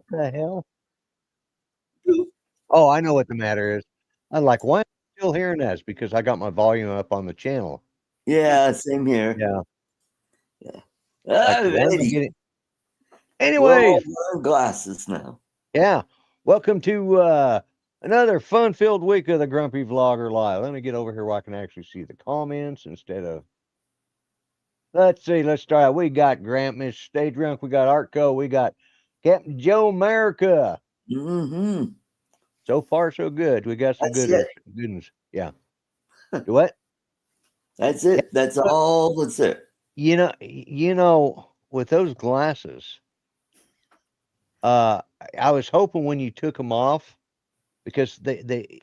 the hell? Oh, I know what the matter is. I'm like, why am I still hearing that? It's because I got my volume up on the channel. Yeah, same here. Yeah. Yeah. Like, why am I Alrighty. getting? We're all Anyways, wearing glasses now. yeah. Welcome to another fun-filled week of the Grumpy Vlogger Live. Let me get over here where I can actually see the comments instead of. Let's see. Let's start out. We got Grant, Miss Stay Drunk. We got Artco. We got Captain Joe America. Mm-hmm. So far, so good. We got some That's good it. goodness. Yeah. Do what? That's Yeah. it. That's all that's it. With those glasses, I was hoping when you took them off because they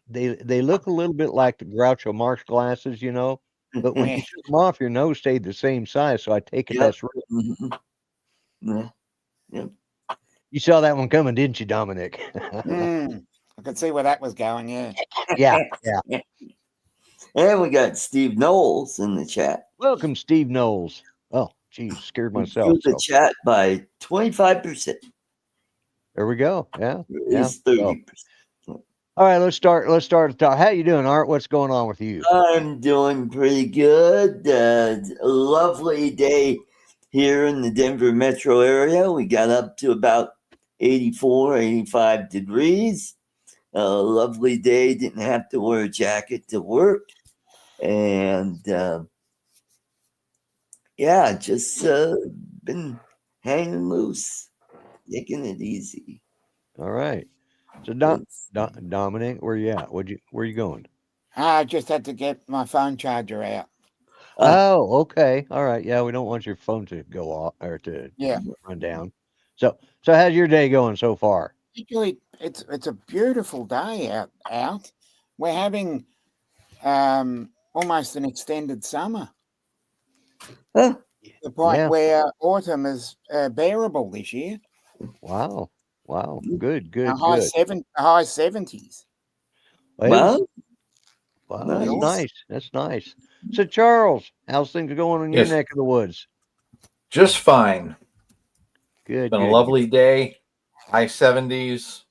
look a little bit like the Groucho Marx glasses, but when Yeah. you took them off, your nose stayed the same size. So I take it Yep. that's real. Mhm. Yeah. Yep. You saw that one coming, didn't you, Dominic? I could see where that was going. Yeah. Yeah. And we got Steve Knowles in the chat. Welcome, Steve Knowles. Oh, geez, scared He myself. grew the So chat by 25%. there we go. Yeah. It's 30%. All right, let's start at the top. How you doing, Art? What's going on with you? I'm doing pretty good. A lovely day here in the Denver metro area. We got up to about 84, 85 degrees. A lovely day. Didn't have to wear a jacket to work. And yeah, just been hanging loose, taking it easy. All right. So Dominic, where you at? Where you going? I just had to get my phone charger out. Oh, okay. All right. Yeah, we don't want your phone to go off or to Yeah. run down. So how's your day going so far? Actually, it's a beautiful day out. We're having almost an extended summer. Huh? The point Yeah. where autumn is bearable this year. Wow. Good. A high 70s. Well, Well, that's nice. nice. That's nice. So Charles, how's things going in your Yes. neck of the woods? Just fine. Good. Been a lovely day. High 70s,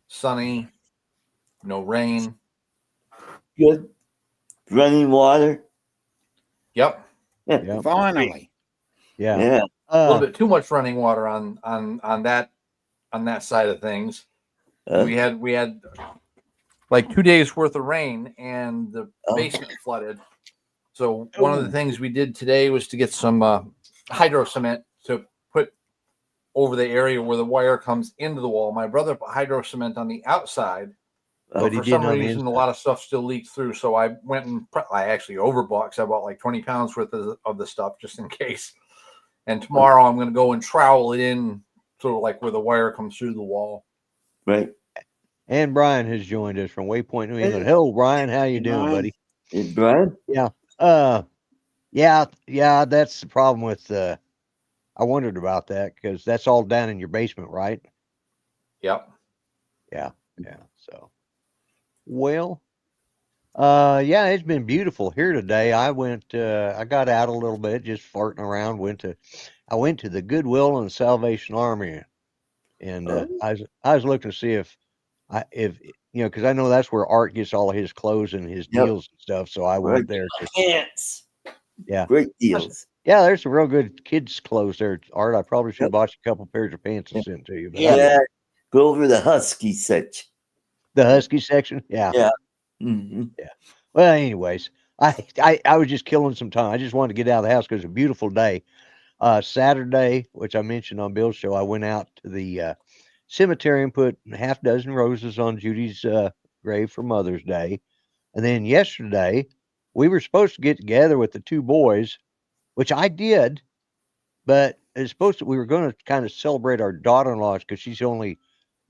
sunny, no rain. Good. Running water. Yep. Yep. Finally. Yeah. Yeah. A little bit too much running water on that side of things. We had like 2 days worth of rain and the basement flooded. So one of the things we did today was to get some hydro cement to put over the area where the wire comes into the wall. My brother put hydro cement on the outside, but for some reason a lot of stuff still leaked through. So I went and I actually overbought because I bought like 20 pounds worth of the stuff just in case. And tomorrow I'm going to go and trowel it in sort of like where the wire comes through the wall. Right. And Bryan has joined us from Waypoint, New England. Hello, Bryan. How you doing, buddy? Hey, Bryan? Yeah. Yeah, that's the problem with I wondered about that because that's all down in your basement, right? Yep. Yeah. So well, yeah, it's been beautiful here today. I got out a little bit, just farting around, I went to the Goodwill and Salvation Army, and I was looking to see if because I know that's where Art gets all his clothes and his deals and stuff. So I went there. Pants. Yeah. Great deals. Yeah, there's some real good kids' clothes there, Art. I probably should have bought you a couple pairs of pants and sent to you. But Yeah. Go over the Husky section. The Husky section? Yeah. Yeah. Mm-hmm. Yeah. Well, anyways, I was just killing some time. I just wanted to get out of the house because it's a beautiful day. Saturday, which I mentioned on Bill's show, I went out to the cemetery and put half dozen roses on Judy's grave for Mother's Day. And then yesterday, we were supposed to get together with the two boys, which I did, but we were going to kind of celebrate our daughter-in-law because she's the only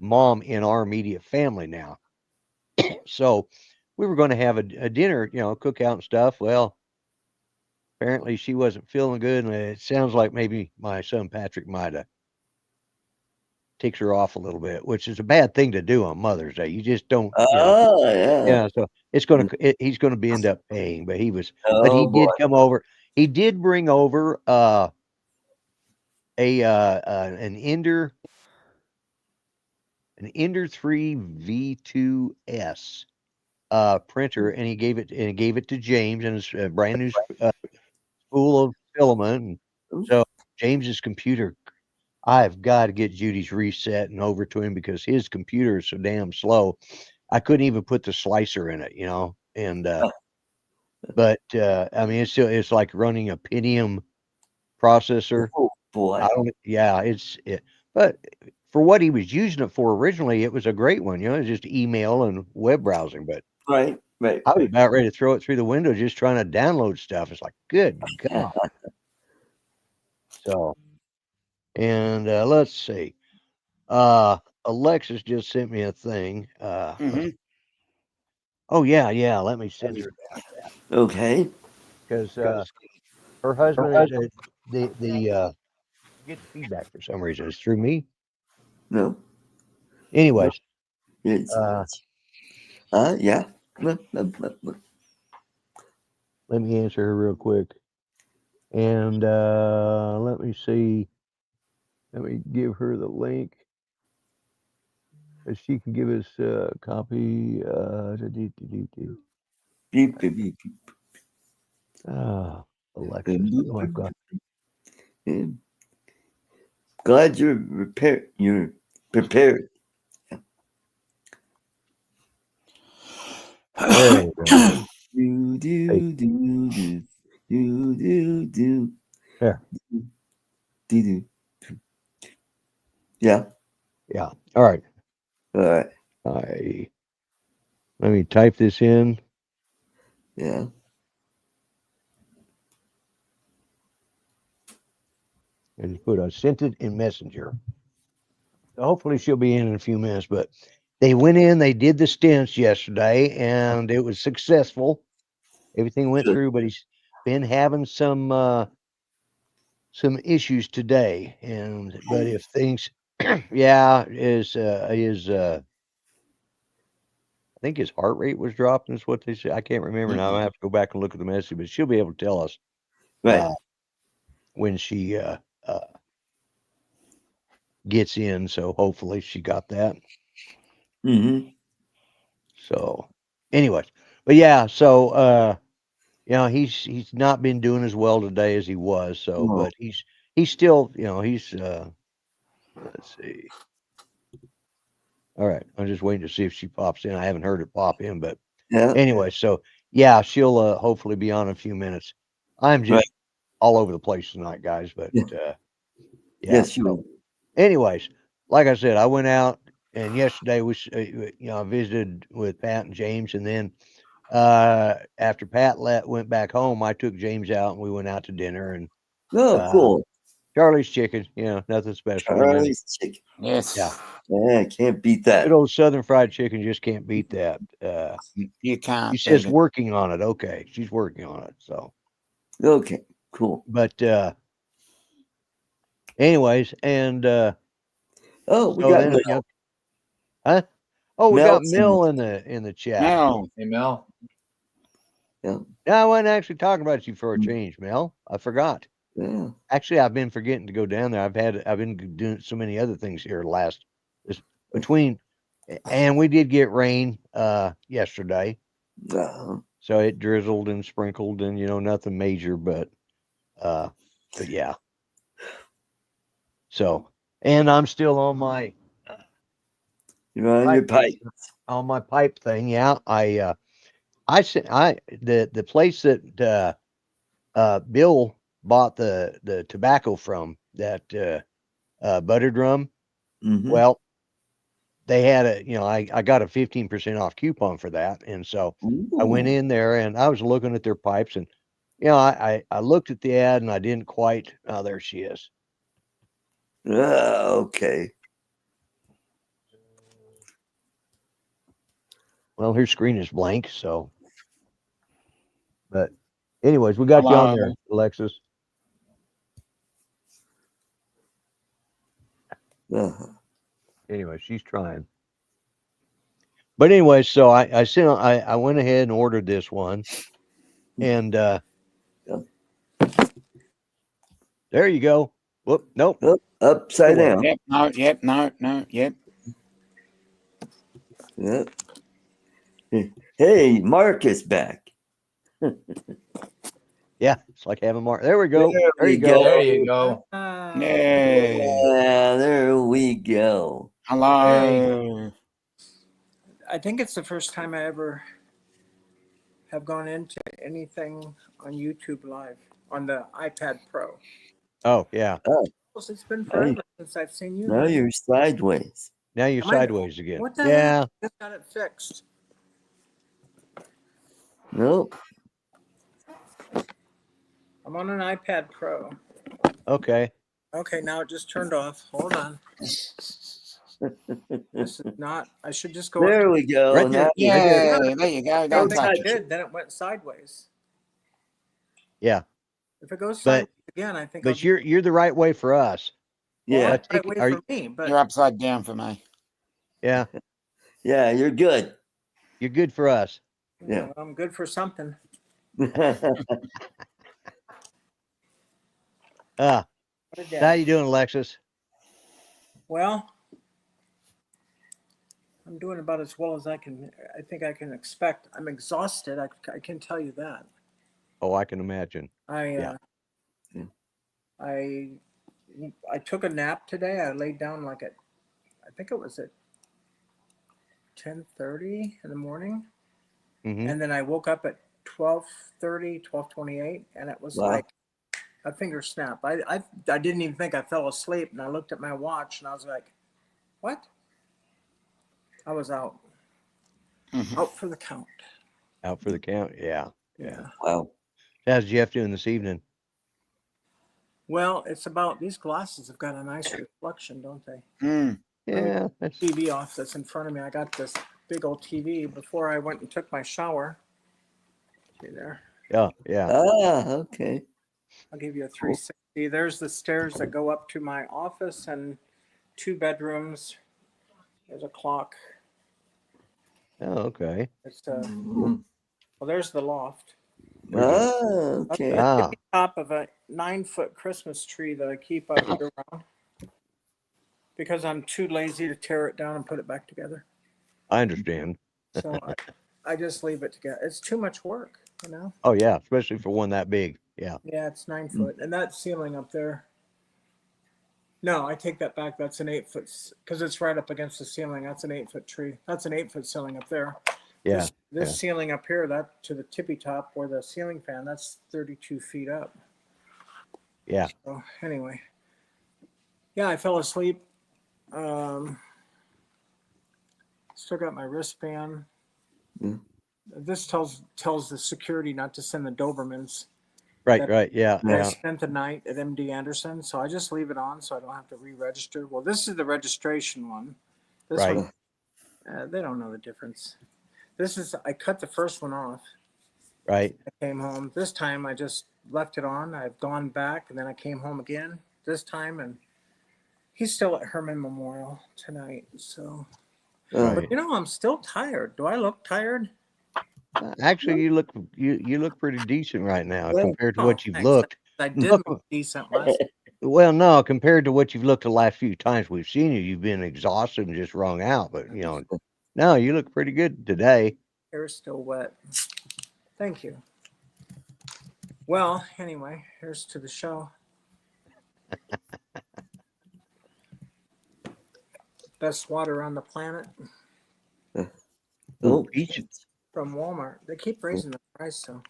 mom in our immediate family now. So we were going to have a dinner, cookout and stuff. Well, apparently she wasn't feeling good, and it sounds like maybe my son Patrick might have ticks her off a little bit, which is a bad thing to do on Mother's Day. You just don't. Yeah. So he's going to end up paying, but he Oh, did come over. He did bring over an Ender an Ender 3 V2S printer, and he gave it to James, and it's a brand new spool of filament. And so James's computer, I've got to get Judy's reset and over to him because his computer is so damn slow. I couldn't even put the slicer in it, and but I mean, it's like running a Pentium processor. Oh boy. But for what he was using it for originally, it was a great one. It's just email and web browsing. But Right. I was about ready to throw it through the window just trying to download stuff. It's like, good God. So, and let's see. Alexis just sent me a thing. Oh yeah. Let me send her that Okay. because her husband, the get feedback for some reason. It's through me. No. Anyways, It's yeah. let me answer her real quick. And let me see. Let me give her the link. She can give us a copy. Beep, beep, beep. Alexis. Oh, I've got. Glad you're prepared. You're prepared. There we go. Do. There. Do. Yeah. Yeah. All right. All right. Let me type this in. Yeah. And I sent it in Messenger. So hopefully she'll be in a few minutes. But they went in, they did the stents yesterday, and it was successful. Everything went through, but he's been having some issues today. But if things, yeah, I think his heart rate was dropping. Is what they said. I can't remember now. I have to go back and look at the message, but she'll be able to tell us Right. when she gets in. So hopefully she got that. Mm-hmm. So, anyways, but yeah, so he's not been doing as well today as he was. So, No. but he's still, he's let's see. All right, I'm just waiting to see if she pops in. I haven't heard it pop in, but Yeah. anyway, so yeah, she'll hopefully be on in a few minutes. I'm just all over the place tonight, guys, but yeah. Yes, you will. Anyways, like I said, I went out and yesterday was I visited with Pat and James, and then after Pat went back home, I took James out and we went out to dinner and Cool. Charlie's Chicken, nothing special. Charlie's Chicken. Yes. Yeah, can't beat that. Good old Southern fried chicken, just can't beat that. You can't. She says working on it. Okay, she's working on it. So Okay, cool. but anyways, and we so got then, Mel. huh? Oh, we Mel's got Mel in the chat. No. Hey, Mel. Yeah. No, I wasn't actually talking about you for a change, Mel. I forgot. Yeah. Actually, I've been forgetting to go down there. I've been doing so many other things here between, and we did get rain yesterday. So it drizzled and sprinkled and nothing major, but yeah. So, and I'm still on my You're on your pipe. On my pipe thing. Yeah, the place that Bill bought the tobacco from, that butter drum. Mm-hmm. Well, they had I got a 15% off coupon for that, and so I went in there and I was looking at their pipes, and I looked at the ad and I didn't quite. Oh, there she is. Okay. Well, her screen is blank, so. But, anyways, we got you on there, Alexis. Anyway, she's trying. But anyway, so I went ahead and ordered this one, and there you go. Whoop, nope. Upside down. Yep. No. Yep. Yep. Hey, Mark is back. Yeah, it's like having Mark. There we go. There There you we go. go. There you go. Yay. Yeah, there we go. Hello. I think it's the first time I ever have gone into anything on YouTube Live on the iPad Pro. Oh, yeah. It's been forever since I've seen you. Now you're sideways. Now you're Am I- sideways again. What the Yeah. hell? I just got it fixed. Nope. I'm on an iPad Pro. Okay. Okay, now it just turned off. Hold on. This is not. I should just go. There we go. Right there. Now Yay. There you go. I Don't think I touch it. did. Then it went sideways. Yeah. If it goes But- sideways again, I think. I'll But you're the right way for us. yeah, right take- way are for you- me, but You're upside down for me. Yeah. yeah, you're good. You're good for us. Yeah. I'm good for something. How What a day. you doing, Alexis? Well, I'm doing about as well as I think I can expect. I'm exhausted. I can tell you that. Oh, I can imagine. I Yeah. I took a nap today. I laid down I think it was at 10:30 in the morning, Hmm. and then I woke up at 12:30, 12:28, and it was Wow. like a finger snap. I didn't even think I fell asleep, and I looked at my watch, and I was like, "What?" I was out for the count. Out for the count. Yeah. Yeah. Wow. How's Jeff doing this evening? Well, it's about these glasses have got a nice reflection, don't they? Mm. Yeah. That's, TV off that's in front of me. I got this big old TV before I went and took my shower. See there? yeah. Yeah. Ah, okay. I'll give you a 360. There's the stairs that go up to my office and 2 bedrooms. There's a clock. Oh, okay. It's Mhm. well, there's the loft. Ah, okay. Ah, Top of a 9-foot Christmas tree that I keep up year round because I'm too lazy to tear it down and put it back together. I understand. So I just leave it together. It's too much work, you know? Oh, yeah. Especially for one that big. Yeah. Yeah, it's 9 foot. And that ceiling up there. No, I take that back. That's an 8-foot because it's right up against the ceiling. That's an 8-foot tree. That's an 8-foot ceiling up there. Yeah. This ceiling up here, that to the tippy top where the ceiling fan, that's 32 feet up. Yeah. So anyway, yeah, I fell asleep. Still got my wristband. Mm. This tells the security not to send the Dobermans. Right. Right. Yeah. I Yeah. spent the night at MD Anderson, so I just leave it on so I don't have to re-register. Well, this is the registration one. This Right. one, they don't know the difference. I cut the first one off. Right. I came home. This time I just left it on. I've gone back and then I came home again this time, and he's still at Herman Memorial tonight. So, Oh, Right. but I'm still tired. Do I look tired? Actually, you look pretty decent right now Yeah. compared to Oh, what you've thanks. looked. I did look decent last. Well, no, compared to what you've looked the last few times we've seen you, you've been exhausted and just wrung out. But no, you look pretty good today. Hair's still wet. Thank you. Well, anyway, here's to the show. Best water on the planet oh, Each- from Walmart. They keep raising the price, so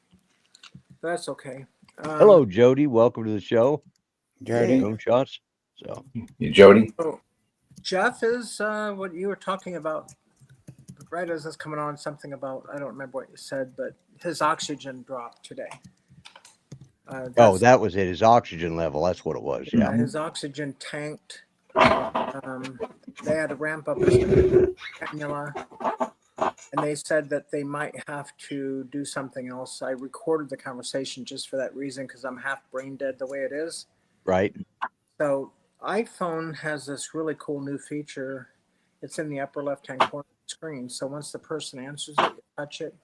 that's okay. Hello, Jody. Welcome to the show. Jody. Home shots. So You, Jody. So Jeff is what you were talking about right as this coming on, something about, I don't remember what you said, but his oxygen dropped today. that was it. His oxygen level. That's what it was. Yeah. His oxygen tanked. They had to ramp up his cannula, and they said that they might have to do something else. I recorded the conversation just for that reason because I'm half brain dead the way it is. Right. So iPhone has this really cool new feature. It's in the upper left-hand corner of the screen. So once the person answers it, you touch it,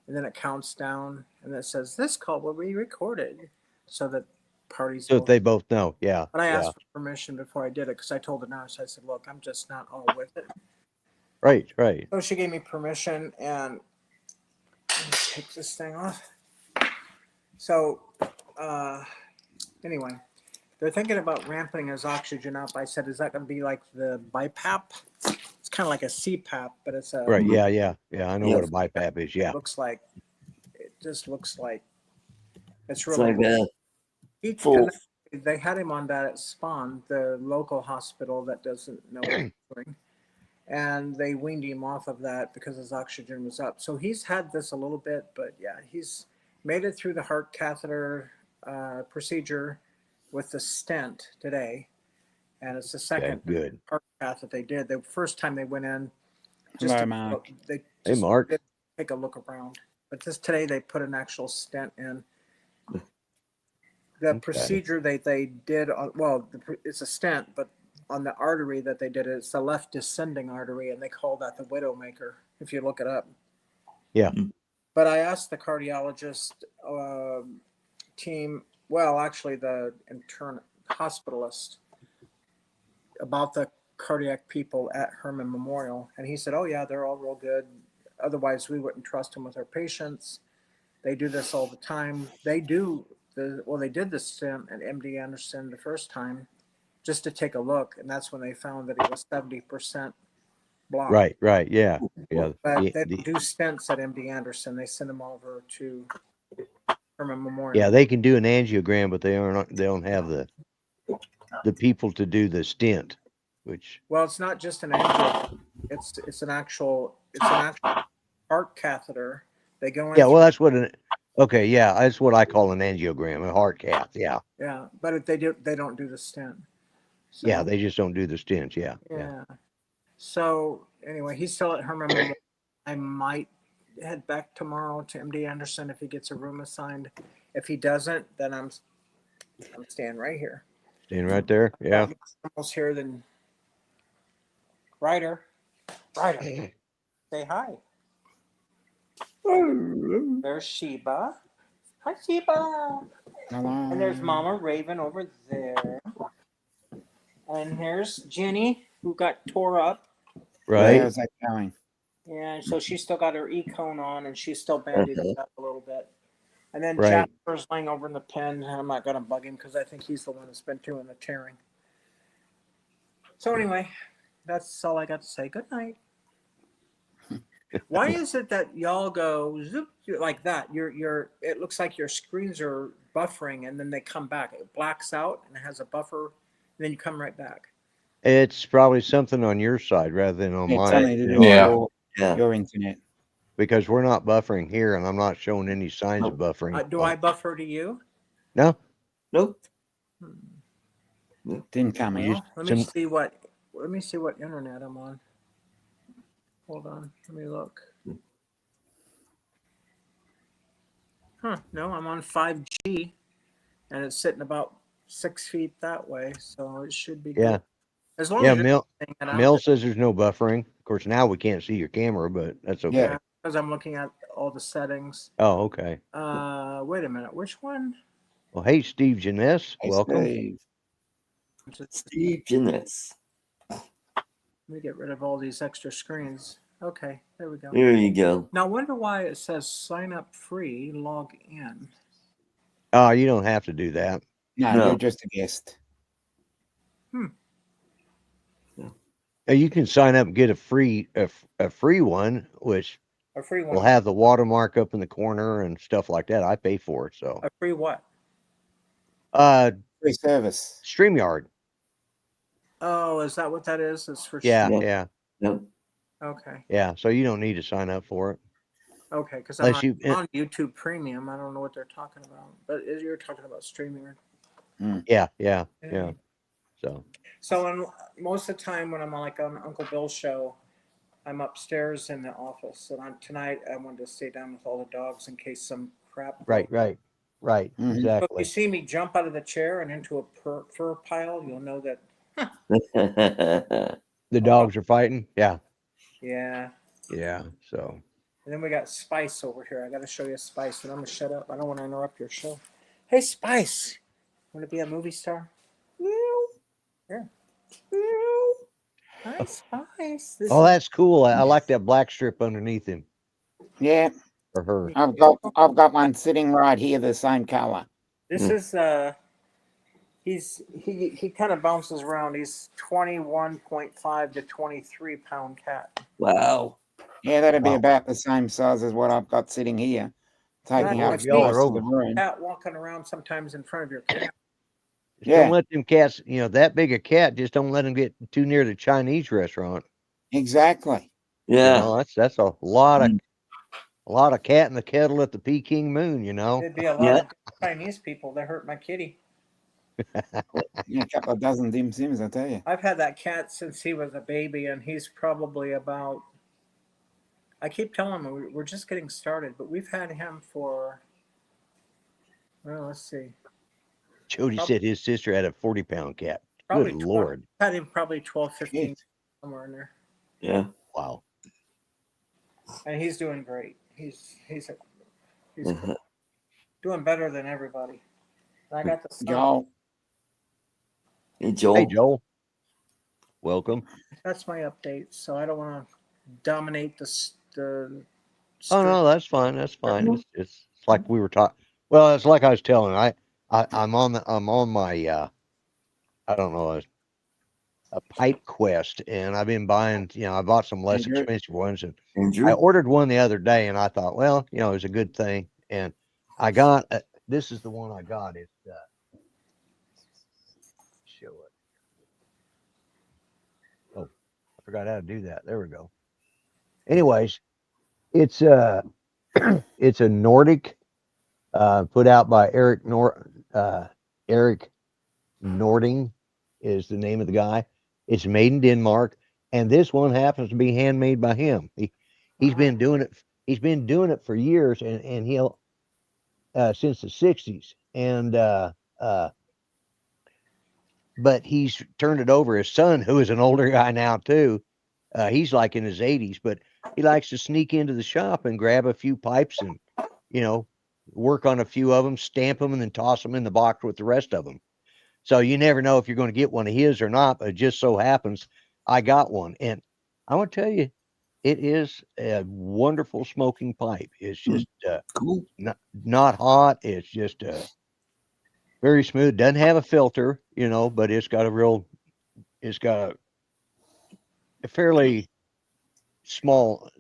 and then it counts down, and it says, this call will be recorded, so that parties So will. they both know. Yeah. But I Yeah. asked for permission before I did it because I told the nurse, I said, look, I'm just not all with it. Right, right. So she gave me permission, and let me take this thing off. So, anyway, they're thinking about ramping his oxygen up. I said, is that going to be like the BiPAP? It's kind of like a CPAP, but it's a. Right. Yeah, yeah. Yeah. I know Yeah. what a BiPAP is. Yeah. It just looks like it's It's really like cool. a full. They had him on that at Spawn, the local hospital that doesn't know what he's doing. And they weaned him off of that because his oxygen was up. So he's had this a little bit, but yeah, he's made it through the heart catheter procedure with the stent today. And it's the second good. heart cath that they did. The first time they went in, Hello, Mark. they Hey, just Mark. didn't take a look around. But today they put an actual stent in. The Okay. procedure they did, it's a stent, but on the artery that they did, it's the left descending artery, and they call that the widowmaker, if you look it up. Yeah. But I asked the cardiologist team, well, actually the hospitalist, about the cardiac people at Herman Memorial, and he said, oh yeah, they're all real good. Otherwise, we wouldn't trust them with our patients. They do this all the time. They did the stent at MD Anderson the first time just to take a look, and that's when they found that he was 70% blocked. Right, right. Yeah. Yeah. But they don't do stents at MD Anderson. They send them over to Herman Memorial. Yeah, they can do an angiogram, but they don't have the people to do the stent, which Well, it's not just an angio. It's an actual heart catheter. They go in. yeah, well that's what okay, yeah, that's what I call an angiogram, a heart cath, yeah. Yeah, but they don't do the stent. So, Yeah, they just don't do the stents, yeah. yeah. So anyway, he's still at Herman Memorial. I might head back tomorrow to MD Anderson if he gets a room assigned. If he doesn't, then I'm staying right here. Staying right there, yeah. Almost here than Ryder. Say hi. There's Sheba. Hi, Sheba. Hello. And there's Mama Raven over there. And here's Jenny, who got tore up. Right. How's that going? Yeah, so she's still got her E-cone on, and she's still bandaged up a little bit. And then Right. Jasper's laying over in the pen. I'm not going to bug him because I think he's the one that's been doing the tearing. So anyway, that's all I got to say. Good night. Why is it that y'all go zoop like that? It looks like your screens are buffering, and then they come back. It blacks out and it has a buffer, and then you come right back. It's probably something on your side rather than on It's mine. something to do Yeah. with your internet. Because we're not buffering here and I'm not showing any signs of buffering. Do I buffer to you? No? Nope. Didn't come in. Well, let me see what internet I'm on. Hold on, let me look. No, I'm on 5G, and it's sitting about 6 feet that way, so it should be Yeah. good. As long Yeah, as you're saying it out Mel there. says there's no buffering. Of course, now we can't see your camera, but that's okay. Yeah, because I'm looking at all the settings. Oh, okay. Wait a minute, which one? Well, hey, Steve Janess, Hey, welcome. Steve. Steve Janess. Let me get rid of all these extra screens. Okay, there we go. There you go. Now, I wonder why it says sign up free, log in. Oh, you don't have to do that. No, you're just a guest. You can sign up and get a free one, which A free one. will have the watermark up in the corner and stuff like that. I pay for it, so. A free what? Free service. StreamYard. Oh, is that what that is? It's for Yeah, Yeah. yeah, Yep. Okay. yeah. So you don't need to sign up for it. Okay, because I'm Unless you, on YouTube Premium. I don't know what they're talking about, but you're talking about streaming. yeah, yeah, yeah. So, Most of the time when I'm like on Uncle Bill's show, I'm upstairs in the office. And tonight I wanted to stay down with all the dogs in case some crap. right, Mhm. So if exactly. you see me jump out of the chair and into a fur pile, you'll know that. The dogs are fighting. Yeah, Yeah. yeah. So, And then we got Spice over here. I got to show you Spice, and I'm gonna shut up. I don't want to interrupt your show. Hey, Spice, want to be a movie star? Here. Hi. Spice. Oh, that's cool. I like that black strip underneath him Yeah, or her. I've got one sitting right here, the same color. This is he kind of bounces around. He's 21.5 to 23 pound cat. Wow. Yeah, that'd be Wow. about the same size as what I've got sitting here, taking Well, up if y'all most are of the room. Cat walking around sometimes in front of your cat. Just Yeah. don't let them cats, that big a cat, just don't let them get too near the Chinese restaurant. Exactly. Yeah. That's a lot of cat in the kettle at the Peking Moon, There'd be a lot Yeah. of Chinese people that hurt my kitty. Yeah, a couple of dozen dim sims, I tell you. I've had that cat since he was a baby, and he's probably about. I keep telling him we're just getting started, but we've had him for. Well, let's see. Jody said his sister had a 40-pound cat. Probably Good 20, Lord. had him probably 12, 15, Jeez. somewhere in there. Yeah. Wow. And he's doing great. He's Uh-huh. doing better than everybody. And I got the son. Joel, Hey, Joel. Hey, Joel. Welcome. That's my update. So I don't want to dominate the. Oh, no, that's fine. That's fine. It's like we were talking. Well, it's like I was telling. I'm on my I don't know, a pipe quest, and I've been buying. I bought some less Andrew. expensive ones, and I Andrew. ordered one the other day, and I thought, well, it was a good thing, and I got this is the one I got. It's show it. Oh, I forgot how to do that. There we go. Anyways, it's it's a Nordic, put out by Eric Nording is the name of the guy. It's made in Denmark, and this one happens to be handmade by him. He's been doing it. He's been doing it for years, and he'll since the '60s, and but he's turned it over. His son, who is an older guy now too, he's like in his 80s, but he likes to sneak into the shop and grab a few pipes and work on a few of them, stamp them, and then toss them in the box with the rest of them. So you never know if you're going to get one of his or not, but it just so happens I got one. And I want to tell you, it is a wonderful smoking pipe. It's just Cool. not hot. It's just very smooth. Doesn't have a filter, but it's got a fairly small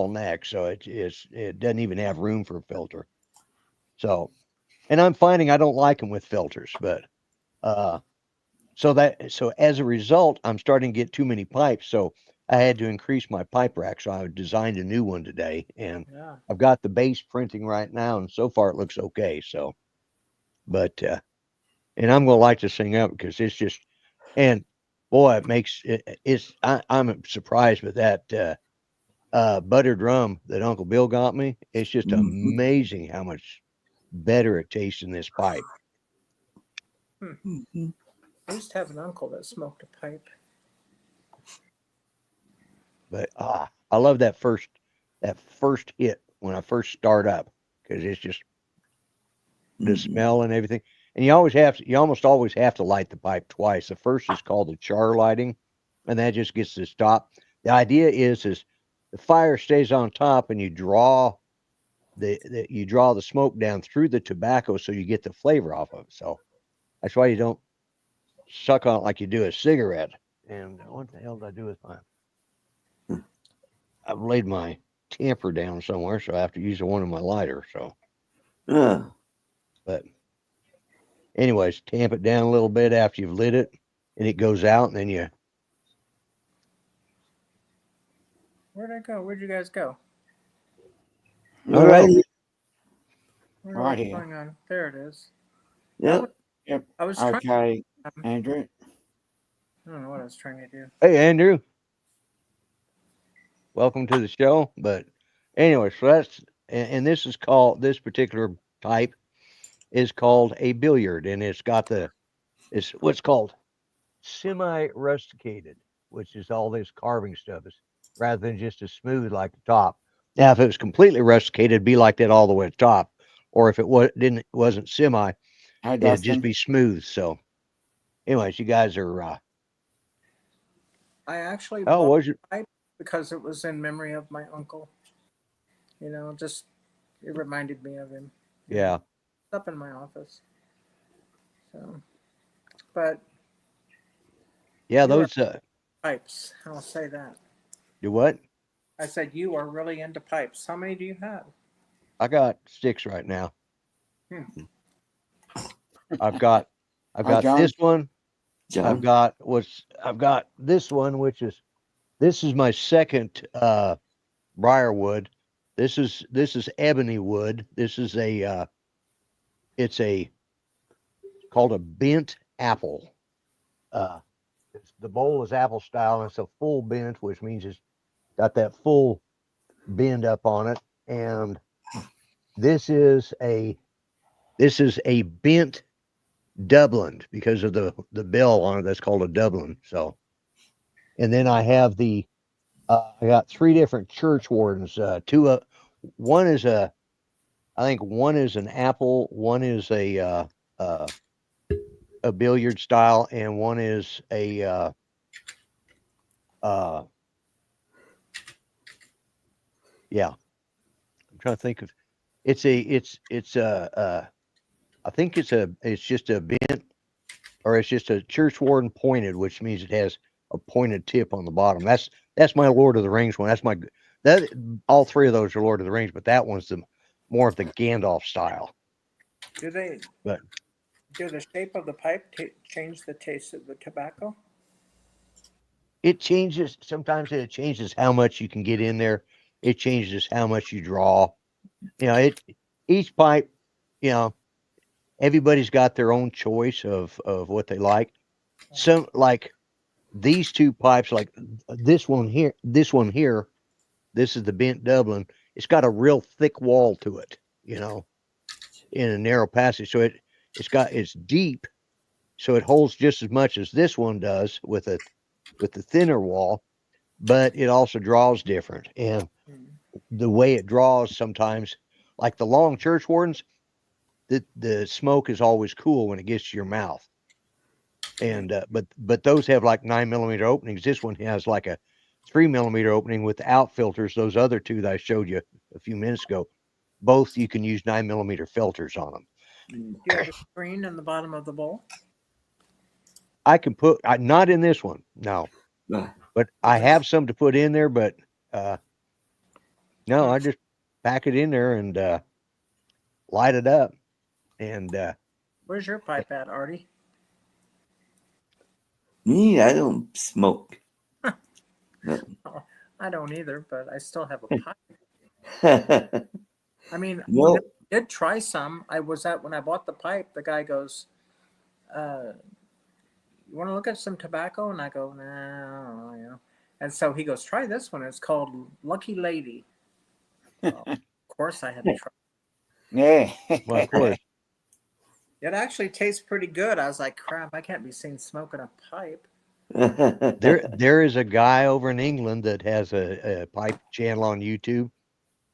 neck. So it doesn't even have room for a filter. So, and I'm finding I don't like them with filters, but so as a result, I'm starting to get too many pipes. So I had to increase my pipe rack. So I designed a new one today, and Yeah. I've got the base printing right now, and so far it looks okay. So, but and I'm gonna light this thing up because it's just, and boy, it makes I'm surprised with that buttered rum that Uncle Bill got me. It's just amazing how much better it tastes in this pipe. I used to have an uncle that smoked a pipe. But I love that first hit when I first start up because it's just the smell and everything. And you almost always have to light the pipe twice. The first is called the char lighting, and that just gets the top. The idea is the fire stays on top, and you draw the smoke down through the tobacco so you get the flavor off of it. So that's why you don't suck on it like you do a cigarette. And what the hell did I do with mine? I've laid my tamper down somewhere, so I have to use one of my lighter. So, but anyways, tamp it down a little bit after you've lit it, and it goes out, and then you. Where'd I go? Where'd you guys go? All right. Right What's here. going on? There it is. Yeah. Yep. I was trying. Okay, Andrew. I don't know what I was trying to do. Hey, Andrew. Welcome to the show. But anyway, so that's and this particular type is called a billiard, and it's what's called semi-rusticated, which is all this carving stuff, is rather than just a smooth like the top. Now, if it was completely rusticated, it'd be like that all the way to the top, or if it wasn't semi, Hey, it'd just Dustin. be smooth. So, anyways, you guys are I actually Oh, bought was you? a pipe because it was in memory of my uncle. You know, just it reminded me of him. Yeah. It's up in my office. So, but Yeah, you are those pipes. I'll say that. you what? I said you are really into pipes. How many do you have? I got 6 right now. Hmm. I've got Hi, John. this one. John. I've got this one, which is this is my second briarwood. This is ebony wood. This is a it's a called a bent apple. The bowl is apple style, and it's a full bent, which means it's got that full bend up on it. And this is a bent Dublin because of the bell on it. That's called a Dublin. So, and then I have I got 3 different church wardens. One is I think one is an apple, one is a billiard style, and one is uh, yeah. I'm trying to think of. It's I think it's just a bent, or it's just a church warden pointed, which means it has a pointed tip on the bottom. That's my Lord of the Rings one. That all 3 of those are Lord of the Rings, but that one's the more of the Gandalf style. Do they? But Do the shape of the pipe change the taste of the tobacco? it changes. Sometimes it changes how much you can get in there. It changes how much you draw. Each pipe, you know, everybody's got their own choice of what they like. Some like these 2 pipes, like this one here, this is the bent Dublin. It's got a real thick wall to it, in a narrow passage. So it's deep, so it holds just as much as this one does with the thinner wall, but it also draws different. And the way it draws sometimes, like the long church wardens, the smoke is always cool when it gets to your mouth. And but those have like 9mm openings. This one has like a 3mm opening without filters. Those other 2 that I showed you a few minutes ago, both you can use 9mm filters on them. Do you have a screen in the bottom of the bowl? I can put not in this one, no, but I have some to put in there. But no, I just pack it in there and light it up. And Where's your pipe at, Artie? Me, I don't smoke. No. Oh, I don't either, but I still have a pipe. I mean, No. I did try some. When I bought the pipe, the guy goes, you want to look at some tobacco? And I go, nah, And so he goes, try this one. It's called Lucky Lady. Well, of course I had to try. Yeah. well, of course, It actually tastes pretty good. I was like, crap, I can't be seen smoking a pipe. there is a guy over in England that has a pipe channel on YouTube,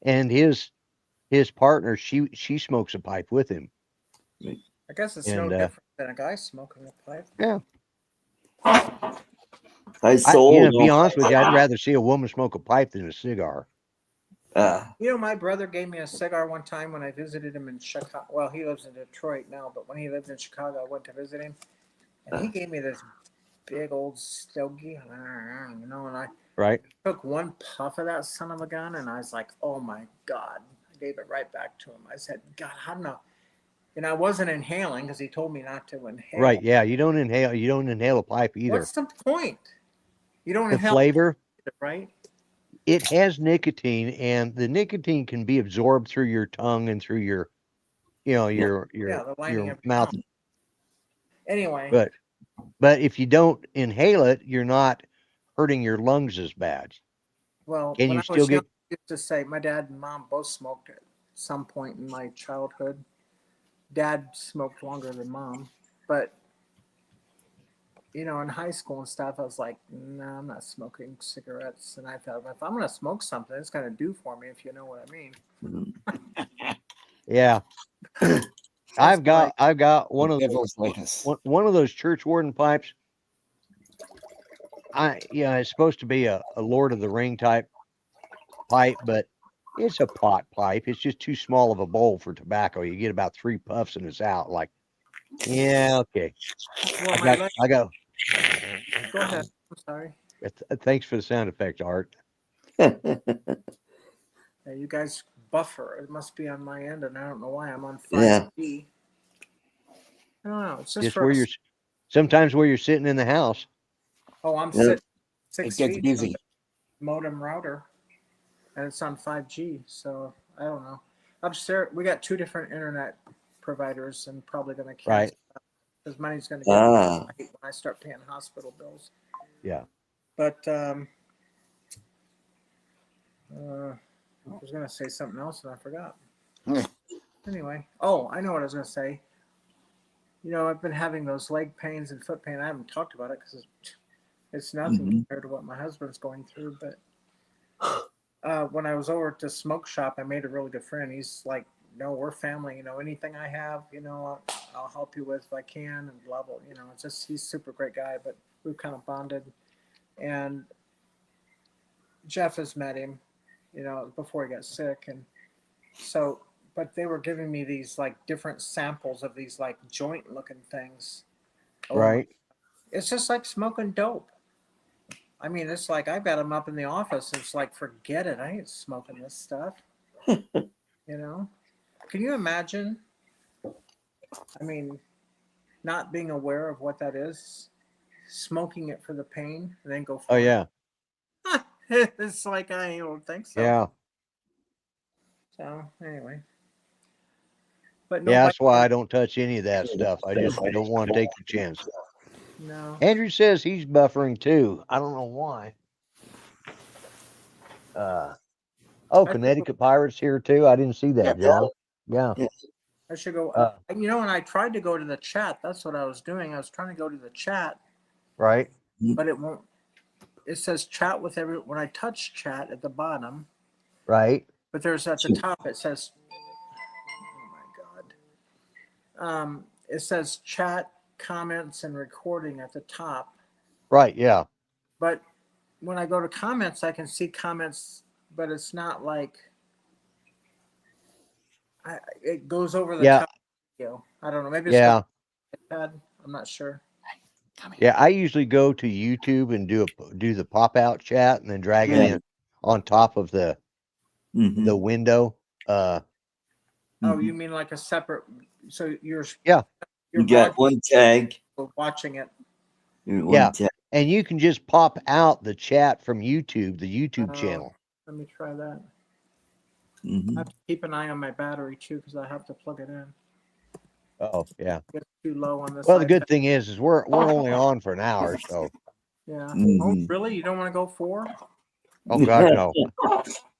and his partner, she smokes a pipe with him. I guess it's no And different than a guy smoking a pipe. yeah, I sold. to be honest with you, I'd rather see a woman smoke a pipe than a cigar. My brother gave me a cigar one time when I visited him in Chicago. Well, he lives in Detroit now, but when he lived in Chicago, I went to visit him, and he gave me this big old stogie, and I Right. took one puff of that son of a gun, and I was like, oh my God. I gave it right back to him. I said, God, I don't know. And I wasn't inhaling because he told me not to inhale. Right. Yeah. You don't inhale a pipe either. What's the point? You don't The inhale flavor, right? it has nicotine, and the nicotine can be absorbed through your tongue and through your the lining your of your mouth. Anyway. But if you don't inhale it, you're not hurting your lungs as bad. Well, Can when you I still was young, get? I used to say my dad and mom both smoked at some point in my childhood. Dad smoked longer than mom, but in high school and stuff, I was like, no, I'm not smoking cigarettes. And I thought, if I'm going to smoke something, it's going to do for me, if you know what I mean. Yeah. I've got one of Devil's lettuce. one of those church warden pipes. it's supposed to be a Lord of the Ring type pipe, but it's a pot pipe. It's just too small of a bowl for tobacco. You get about 3 puffs and it's out. Like, yeah, okay. Well, I got. Go ahead. I'm sorry. Thanks for the sound effect, Art. Yeah, you guys buffer. It must be on my end, and I don't know why I'm on 5G. I don't know. It's just for sometimes where you're sitting in the house. Oh, I'm sitting 6 It gets feet busy. from the modem router, and it's on 5G. So I don't know. Upstairs, we got 2 different internet providers, and probably going to cancel because money's going to get tight when I start paying hospital bills. Yeah. But I was going to say something else and I forgot. Anyway, I know what I was going to say. You know, I've been having those leg pains and foot pain. I haven't talked about it because it's nothing compared to what my husband's going through. But when I was over at the smoke shop, I made a really good friend. He's like, no, we're family. You know, anything I have, you know, I'll help you with if I can, and blah, blah. You know, it's just, he's a super great guy, but we've kind of bonded. And Jeff has met him, you know, before he got sick. And so, but they were giving me these like different samples of these like joint looking things. Right. It's just like smoking dope. I mean, it's like I've got them up in the office. It's like, forget it. I ain't smoking this stuff. You know? Can you imagine? I mean, not being aware of what that is, smoking it for the pain, and then go for yeah. It's like, I don't think so. Yeah. So, anyway. But yeah, that's why I don't touch any of that stuff. I don't want to take the chance. No. Andrew says he's buffering too. I don't know why. Connecticut Pirates here too. I didn't see that, John. Yeah. I should go. You know, and I tried to go to the chat. That's what I was doing. I was trying to go to the chat. Right. But it won't. It says chat with every. When I touch chat at the bottom. Right. But there's at the top. It says. Oh my God. It says chat, comments, and recording at the top. Right. Yeah. But when I go to comments, I can see comments, but it's not like. It goes over the top video. I don't know. Maybe it's iPad. I'm not sure. Yeah, I usually go to YouTube and do the pop out chat and then drag it in on top of the window. Oh, you mean like a separate? So you're you got one tag. Watching it. Tag. And you can just pop out the chat from YouTube, the YouTube channel. Let me try that. I have to keep an eye on my battery too because I have to plug it in. Oh yeah. It's too low on this. Well, the good thing is we're only on for an hour, so. Yeah. Oh, really? You don't want to go 4? Oh God, no.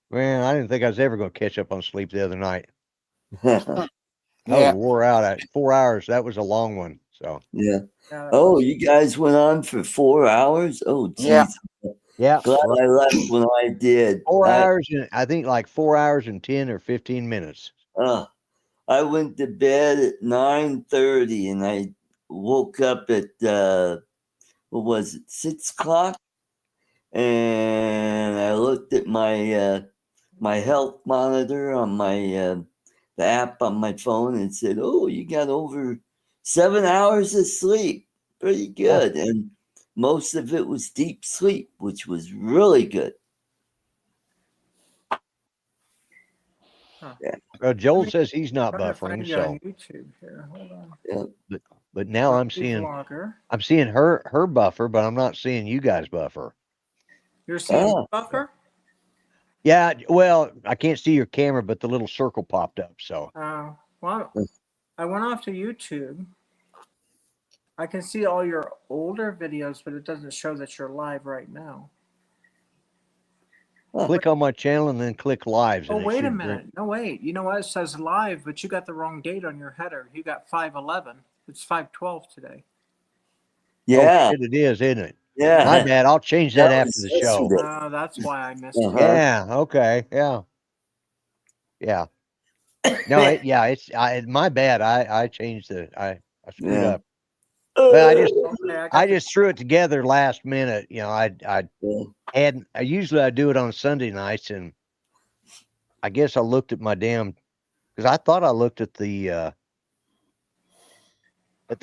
Man, I didn't think I was ever going to catch up on sleep the other night. I was wore out at 4 hours. That was a long one. So. Yeah. Oh, you guys went on for 4 hours? Oh, geez. Yeah. Glad I left when I did. 4 hours and I think like 4 hours and 10 or 15 minutes. I went to bed at 9:30 and I woke up at what was it, 6 o'clock? And I looked at my my health monitor on my the app on my phone and said, "Oh, you got over 7 hours of sleep. Pretty good." And most of it was deep sleep, which was really good. Yeah. Joel says he's not buffering, so. On YouTube here. Hold on. Yeah. But now I'm seeing her buffer, but I'm not seeing you guys buffer. You're seeing buffer? Yeah. Well, I can't see your camera, but the little circle popped up. So. Well, I went off to YouTube. I can see all your older videos, but it doesn't show that you're live right now. Click on my channel and then click lives. Oh, wait a minute. No, wait. You know what? It says live, but you got the wrong date on your header. You got 5/11. It's 5/12 today. Yeah. Oh, shit, it is, isn't it? Yeah. My bad. I'll change that after the show. Oh, that's why I missed it. Yeah. Okay. Yeah. Yeah. No, it's my bad. I changed I screwed up. Well, Okay, I just threw it together last minute. You know, I usually I do it on Sunday nights, and I guess I looked at my damn, because I thought I looked at the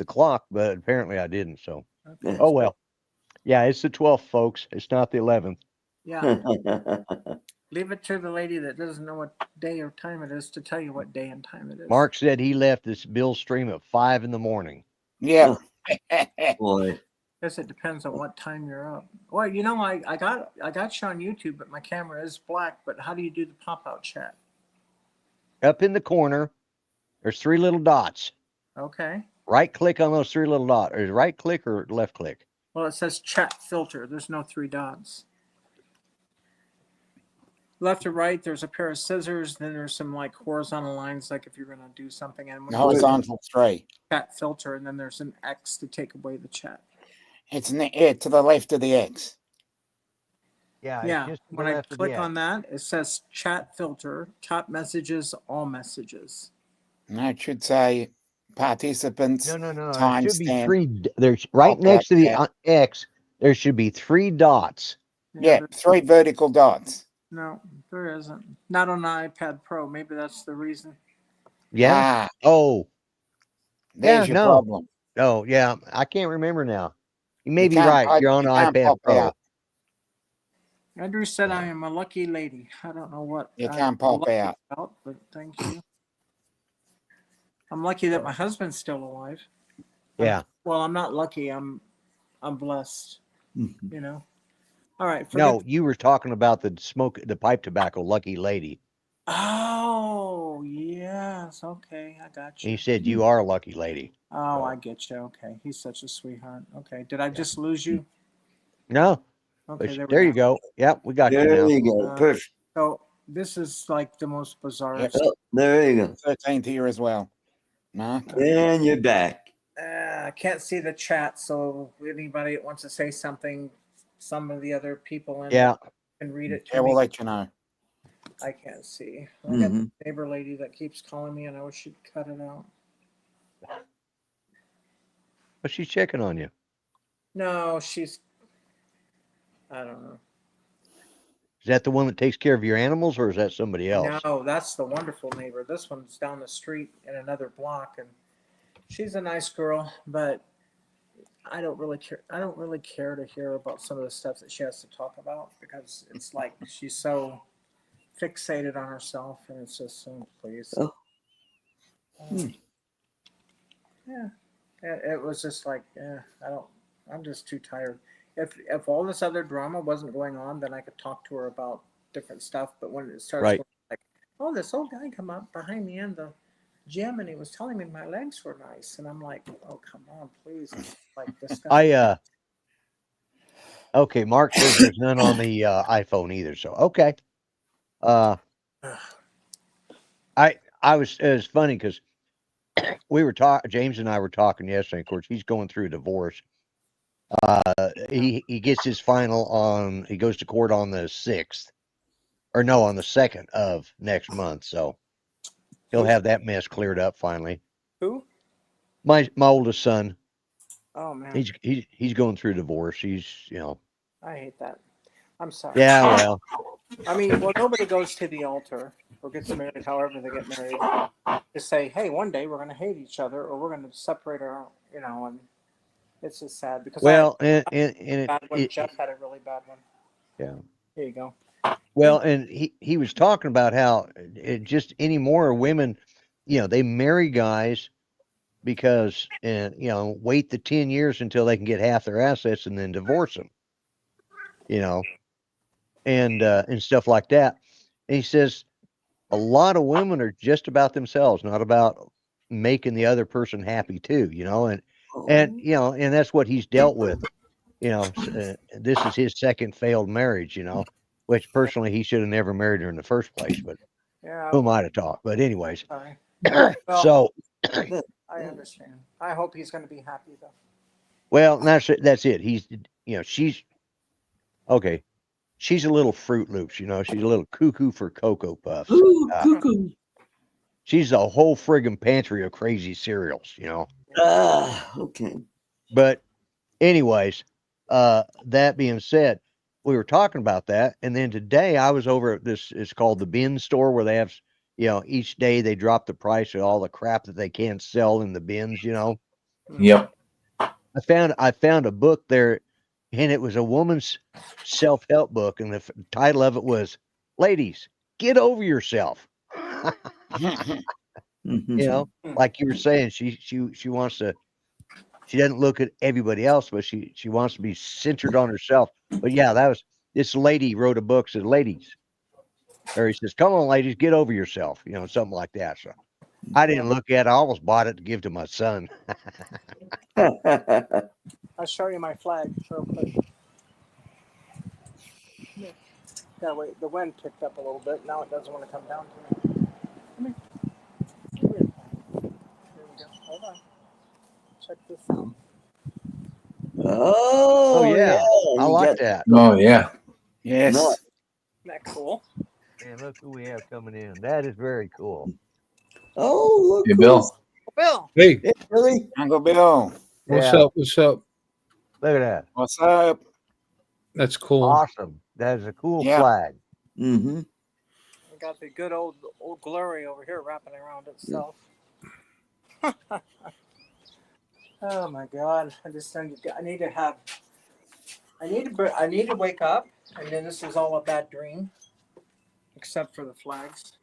clock, but apparently I didn't. So, Okay. oh well. Yeah, it's the 12th, folks. It's not the 11th. Yeah. Leave it to the lady that doesn't know what day or time it is to tell you what day and time it is. Mark said he left this bill stream at 5 a.m. Yeah. Boy. Guess it depends on what time you're up. Well, you know, I got you on YouTube, but my camera is black. But how do you do the pop-out chat? Up in the corner, there's 3 little dots. Okay. Right click on those 3 little dots. Or right click or left click? Well, it says chat filter. There's no 3 dots. Left or right, there's a pair of scissors. Then there's some like horizontal lines, like if you're going to do something. And when Horizontal 3. chat filter, and then there's an X to take away the chat. It's to the left of the X. Yeah. When I click on that, it says chat filter, top messages, all messages. And that should say participants. No. Timestamp. There should be 3. There's right next to the X. There should be 3 dots. Yeah, 3 vertical dots. No, there isn't. Not on an iPad Pro. Maybe that's the reason. Yeah. Oh. There's your problem. Oh, yeah. I can't remember now. You may be can't right. You're on an iPad Pro. Out. Andrew said I am a lucky lady. I don't know what You can't pop out. About, but thank you. I'm lucky that my husband's still alive. Yeah. Well, I'm not lucky. I'm blessed. You know. All right. No, you were talking about the pipe tobacco lucky lady. Oh, yes. Okay, I got you. And he said you are a lucky lady. Oh, I get you. Okay. He's such a sweetheart. Okay. Did I just lose you? No. Okay. There you go. Yep, we got you now. There you go. Perfect. So this is like the most bizarre. Yep. Oh, there you go. 13th here as well. No. And you're back. I can't see the chat, so anybody that wants to say something, some of the other people in Yeah. can read it to Yeah, me. we'll let you know. I can't see. I got the neighbor lady that keeps calling me, and I wish she'd cut it out. But she's checking on you. No, she's. I don't know. Is that the one that takes care of your animals, or is that somebody else? No, that's the wonderful neighbor. This one's down the street in another block, and she's a nice girl, but I don't really care. I don't really care to hear about some of the stuff that she has to talk about because it's like she's so fixated on herself, and it's just so please. Oh. Yeah, it was just like, I'm just too tired. If all this other drama wasn't going on, then I could talk to her about different stuff. But when it starts going like, oh, this old guy come up behind me in the gym and he was telling me my legs were nice, and I'm like, oh, come on, please. Like this stuff. Okay, Mark says there's none on the iPhone either. So okay. It was funny because we were James and I were talking yesterday. Of course, he's going through a divorce. He gets his final he goes to court on the 6th, or no, on the 2nd of next month. So he'll have that mess cleared up finally. Who? My oldest son. Oh man. He's going through divorce. He's, I hate that. I'm sorry. Yeah, well. I mean, nobody goes to the altar or gets married, however they get married, to say, hey, one day we're going to hate each other or we're going to separate our, and it's just sad because Jeff had a really bad one. Yeah. Here you go. Well, and he was talking about how just anymore women, they marry guys because, wait the 10 years until they can get half their assets and then divorce them, and stuff like that. And he says a lot of women are just about themselves, not about making the other person happy too, and that's what he's dealt with. This is his second failed marriage, which personally he should have never married her in the first place, but who am I to talk? But anyways, well, so I understand. I hope he's going to be happy though. Well, that's it. He's, she's okay. She's a little Fruit Loops, she's a little cuckoo for Cocoa Puffs. Ooh, cuckoo. She's a whole friggin' pantry of crazy cereals, Okay. But anyways, that being said, we were talking about that, and then today I was over at this. It's called the bin store where they have, each day they drop the price of all the crap that they can't sell in the bins. Yep. I found a book there, and it was a woman's self help book, and the title of it was "Ladies, Get Over Yourself." Like you were saying, she wants to. She doesn't look at everybody else, but she wants to be centered on herself. But yeah, this lady wrote a book, said, "Ladies," or he says, "Come on, ladies, get over yourself," something like that. So I didn't look at it. I almost bought it to give to my son. I'll show you my flag real quick. Yeah, wait, the wind picked up a little bit. Now it doesn't want to come down to me. Come here. Here we go. Hold on. Check this out. Oh, yeah. I you like got- that. Oh yeah. Yes. No. Isn't that cool? Man, look who we have coming in. That is very cool. Oh, look. Hey, Bill. Bill. Hey, Hey, Billy. Uncle Bill. what's Yeah. up? What's up? Look at that. What's up? That's cool. Awesome. That is a cool Yeah. flag. Mm-hmm. We got the good old glory over here wrapping around itself. Oh my God! I need to wake up, and then this is all a bad dream, except for the flags.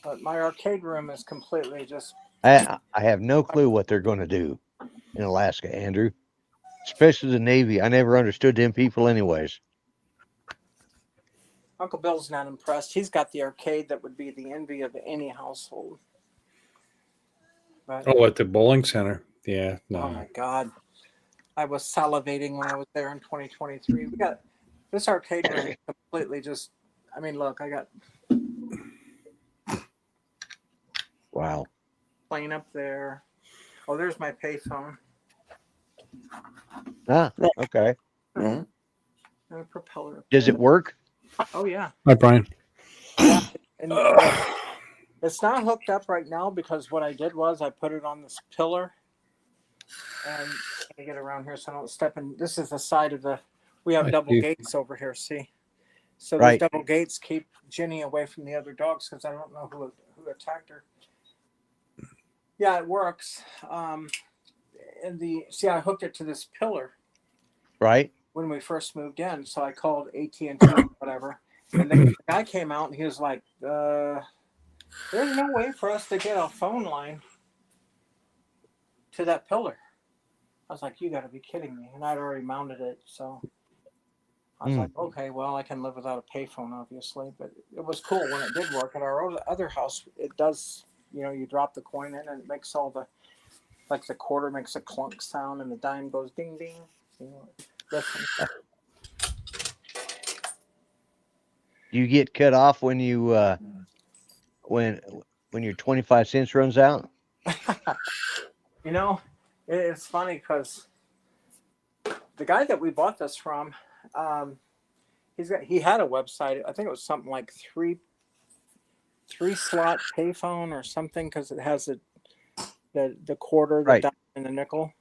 But my arcade room is completely just. I have no clue what they're going to do in Alaska, Andrew. Especially the Navy. I never understood them people, anyways. Uncle Bill's not impressed. He's got the arcade that would be the envy of any household. But, Oh, at the bowling center. Yeah, no. oh my God. I was salivating when I was there in 2023. We got this arcade room completely just, I mean, look, I got Wow. plane up there. Oh, there's my payphone. Ah, okay. Yeah. And a propeller. Does it work? Oh, yeah. Hi, Brian. And it's not hooked up right now because what I did was I put it on this pillar. And I get around here so I don't step in. This is the side of the. We have I double see. gates over here. See, so Right. these double gates keep Jenny away from the other dogs because I don't know who attacked her. Yeah, it works. And I hooked it to this pillar Right? when we first moved in. So I called AT&T or whatever, and then the guy came out and he was like, "There's no way for us to get a phone line to that pillar." I was like, "You got to be kidding me!" And I'd already mounted it, so I was like, "Okay, well, I can live without a payphone, obviously." But it was cool when it did work. At our other house, it does. You drop the coin in, and it makes all the, like the quarter makes a clunk sound, and the dime goes ding ding. Listen. You get cut off when you when your 25 cents runs out? It's funny because the guy that we bought this from, he had a website. I think it was something like three slot payphone or something because it has the quarter, the Right. dime, and the nickel.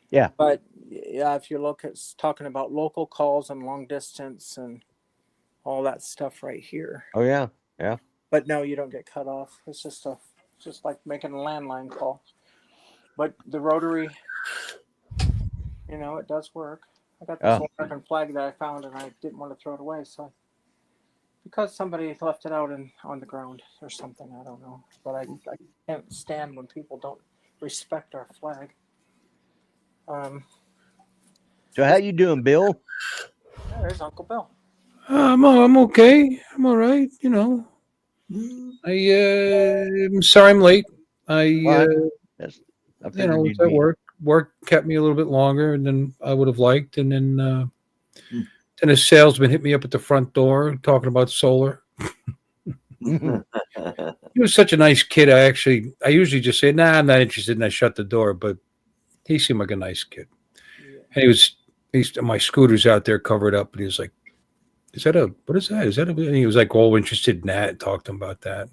Yeah. But yeah, if you look, it's talking about local calls and long distance and all that stuff right here. Oh yeah. Yeah. But no, you don't get cut off. It's just like making a landline call. But the rotary, it does work. I got this old American flag that I found, and I didn't want to throw it away, so because somebody left it out on the ground or something, I don't know. But I can't stand when people don't respect our flag. So how you doing, Bill? Yeah, there's Uncle Bill. I'm okay. I'm all right. I'm sorry I'm late. I figured was you'd at be. work kept me a little bit longer than I would have liked, and then a salesman hit me up at the front door talking about solar. He was such a nice kid. I usually just say, "Nah, I'm not interested," and I shut the door. But he seemed like a nice kid, and my scooter's out there covered up, and he was like, what is that? Is that and he was like all interested in that, talked to him about that.